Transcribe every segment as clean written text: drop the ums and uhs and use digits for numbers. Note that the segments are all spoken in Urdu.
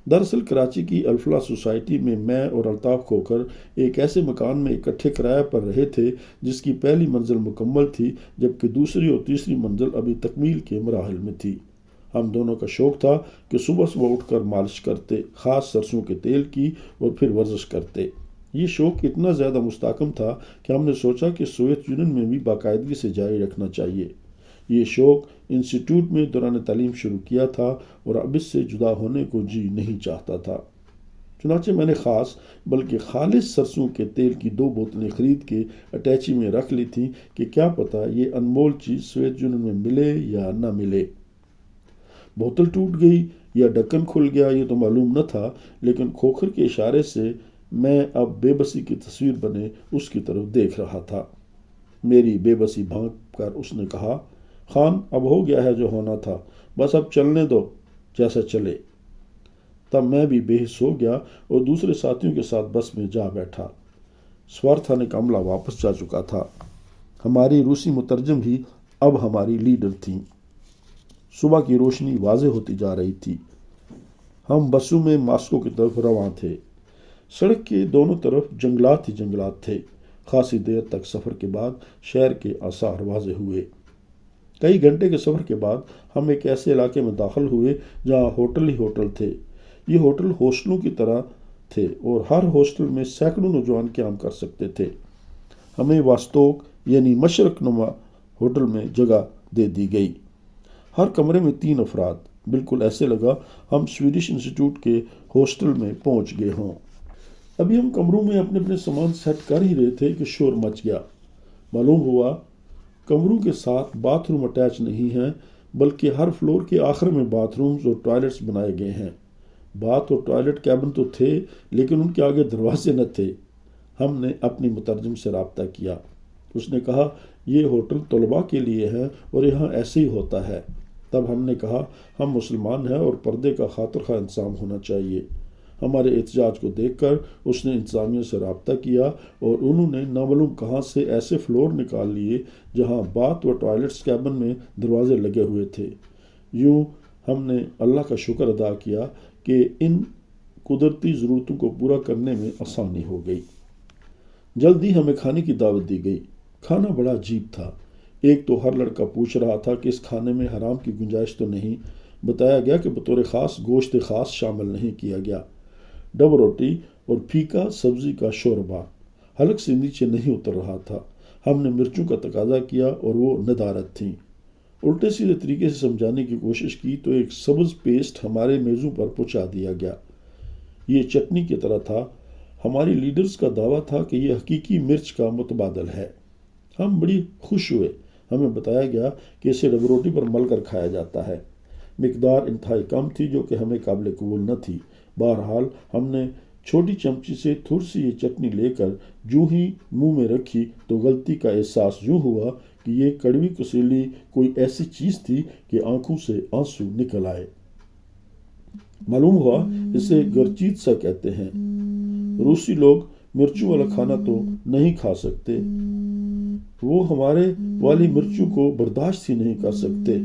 دراصل کراچی کی الفلاح سوسائٹی میں اور الطاف کھوکھر ایک ایسے مکان میں اکٹھے کرایہ پر رہے تھے جس کی پہلی منزل مکمل تھی، جبکہ دوسری اور تیسری منزل ابھی تکمیل کے مراحل میں تھی۔ ہم دونوں کا شوق تھا کہ صبح صبح اٹھ کر مالش کرتے، خاص سرسوں کے تیل کی، اور پھر ورزش کرتے۔ یہ شوق اتنا زیادہ مستحکم تھا کہ ہم نے سوچا کہ سوویت یونین میں بھی باقاعدگی سے جاری رکھنا چاہیے۔ یہ شوق انسٹیٹیوٹ میں دوران تعلیم شروع کیا تھا اور اب اس سے جدا ہونے کو جی نہیں چاہتا تھا۔ چنانچہ میں نے خاص بلکہ خالص سرسوں کے تیل کی 2 بوتلیں خرید کے اٹیچی میں رکھ لی تھیں کہ کیا پتہ یہ انمول چیز سوویت یونین میں ملے یا نہ ملے۔ بوتل ٹوٹ گئی یا ڈھکن کھل گیا یہ تو معلوم نہ تھا، لیکن کھوکھر کے اشارے سے میں اب بے بسی کی تصویر بنے اس کی طرف دیکھ رہا تھا۔ میری بے بسی بھانپ کر اس نے کہا، خان اب ہو گیا ہے جو ہونا تھا، بس اب چلنے دو جیسا چلے۔ تب میں بھی بے حس ہو گیا اور دوسرے ساتھیوں کے ساتھ بس میں جا بیٹھا۔ سوارتھا کا عملہ واپس جا چکا تھا۔ ہماری روسی مترجم ہی اب ہماری لیڈر تھیں۔ صبح کی روشنی واضح ہوتی جا رہی تھی۔ ہم بسوں میں ماسکو کی طرف رواں تھے۔ سڑک کے دونوں طرف جنگلات ہی جنگلات تھے۔ خاصی دیر تک سفر کے بعد شہر کے آثار واضح ہوئے۔ کئی گھنٹے کے سفر کے بعد ہم ایک ایسے علاقے میں داخل ہوئے جہاں ہوٹل ہی ہوٹل تھے۔ یہ ہوٹل ہاسٹلوں کی طرح تھے اور ہر ہاسٹل میں سینکڑوں نوجوان قیام کر سکتے تھے۔ ہمیں واستوک یعنی مشرق نما ہوٹل میں جگہ دے دی گئی۔ ہر کمرے میں 3 افراد، بالکل ایسے لگا ہم سویڈش انسٹیٹیوٹ کے ہاسٹل میں پہنچ گئے ہوں۔ ابھی ہم کمروں میں اپنے اپنے سامان سیٹ کر ہی رہے تھے کہ شور مچ گیا۔ معلوم ہوا کمروں کے ساتھ باتھ روم اٹیچ نہیں ہیں، بلکہ ہر فلور کے آخر میں باتھ رومز اور ٹوائلٹس بنائے گئے ہیں۔ باتھ اور ٹوائلٹ کیبن تو تھے، لیکن ان کے آگے دروازے نہ تھے۔ ہم نے اپنی مترجم سے رابطہ کیا۔ اس نے کہا یہ ہوٹل طلباء کے لیے ہے اور یہاں ایسے ہی ہوتا ہے۔ تب ہم نے کہا ہم مسلمان ہیں اور پردے کا خاطر خواہ انتظام ہونا چاہیے۔ ہمارے احتجاج کو دیکھ کر اس نے انتظامیہ سے رابطہ کیا اور انہوں نے نامعلوم کہاں سے ایسے فلور نکال لیے جہاں باتھ و ٹوائلٹس کیبن میں دروازے لگے ہوئے تھے۔ یوں ہم نے اللہ کا شکر ادا کیا کہ ان قدرتی ضرورتوں کو پورا کرنے میں آسانی ہو گئی۔ جلدی ہمیں کھانے کی دعوت دی گئی۔ کھانا بڑا عجیب تھا۔ ایک تو ہر لڑکا پوچھ رہا تھا کہ اس کھانے میں حرام کی گنجائش تو نہیں۔ بتایا گیا کہ بطور خاص گوشت خاص شامل نہیں کیا گیا۔ ڈب روٹی اور پھیکا سبزی کا شوربہ حلق سے نیچے نہیں اتر رہا تھا۔ ہم نے مرچوں کا تقاضا کیا اور وہ ندارت تھیں۔ الٹے سیدھے طریقے سے سمجھانے کی کوشش کی تو ایک سبز پیسٹ ہمارے میزوں پر پہنچا دیا گیا۔ یہ چٹنی کی طرح تھا۔ ہماری لیڈرز کا دعویٰ تھا کہ یہ حقیقی مرچ کا متبادل ہے۔ ہم بڑی خوش ہوئے۔ ہمیں بتایا گیا کہ اسے ڈب روٹی پر مل کر کھایا جاتا ہے۔ مقدار انتہائی کم تھی جو کہ ہمیں قابل قبول نہ تھی۔ بہرحال ہم نے چھوٹی چمچی سے تھوڑی سی یہ چٹنی لے کر جو ہی منہ میں رکھی تو غلطی کا احساس یوں ہوا کہ یہ کڑوی کسیلی کوئی ایسی چیز تھی کہ آنکھوں سے آنسو نکل آئے۔ معلوم ہوا اسے گرچیتسا کہتے ہیں۔ روسی لوگ مرچوں والا کھانا تو نہیں کھا سکتے۔ وہ ہمارے والی مرچوں کو برداشت ہی نہیں کر سکتے۔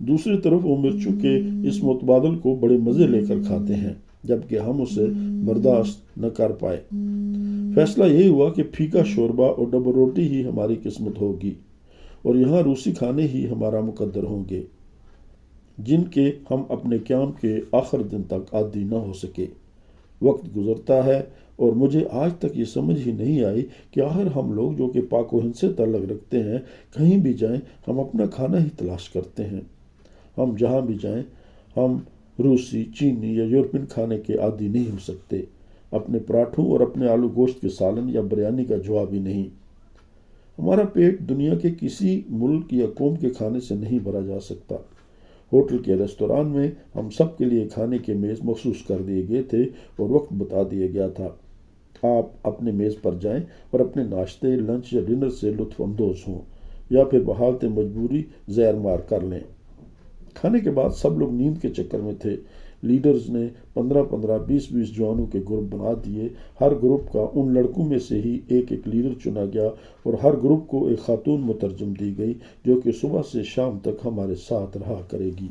دوسری طرف وہ مرچوں کے اس متبادل کو بڑے مزے لے کر کھاتے ہیں، جبکہ ہم اسے برداشت نہ کر پائے۔ فیصلہ یہی ہوا کہ پھیکا شوربہ اور ڈبل روٹی ہی ہماری قسمت ہوگی اور یہاں روسی کھانے ہی ہمارا مقدر ہوں گے، جن کے ہم اپنے قیام کے آخر دن تک عادی نہ ہو سکے۔ وقت گزرتا ہے اور مجھے آج تک یہ سمجھ ہی نہیں آئی کہ آخر ہم لوگ جو کہ پاک و ہند سے تعلق رکھتے ہیں، کہیں بھی جائیں ہم اپنا کھانا ہی تلاش کرتے ہیں۔ ہم جہاں بھی جائیں ہم روسی، چینی یا یورپین کھانے کے عادی نہیں ہو سکتے۔ اپنے پراٹھوں اور اپنے آلو گوشت کے سالن یا بریانی کا جواب ہی نہیں۔ ہمارا پیٹ دنیا کے کسی ملک یا قوم کے کھانے سے نہیں بھرا جا سکتا۔ ہوٹل کے ریستوران میں ہم سب کے لیے کھانے کے میز مخصوص کر دیے گئے تھے اور وقت بتا دیا گیا تھا۔ آپ اپنے میز پر جائیں اور اپنے ناشتے، لنچ یا ڈنر سے لطف اندوز ہوں یا پھر بحالت مجبوری زہر مار کر لیں۔ کھانے کے بعد سب لوگ نیند کے چکر میں تھے۔ لیڈرز نے 15-15، 20-20 جوانوں کے گروپ بنا دیے۔ ہر گروپ کا ان لڑکوں میں سے ہی ایک لیڈر چنا گیا اور ہر گروپ کو ایک خاتون مترجم دی گئی جو کہ صبح سے شام تک ہمارے ساتھ رہا کرے گی۔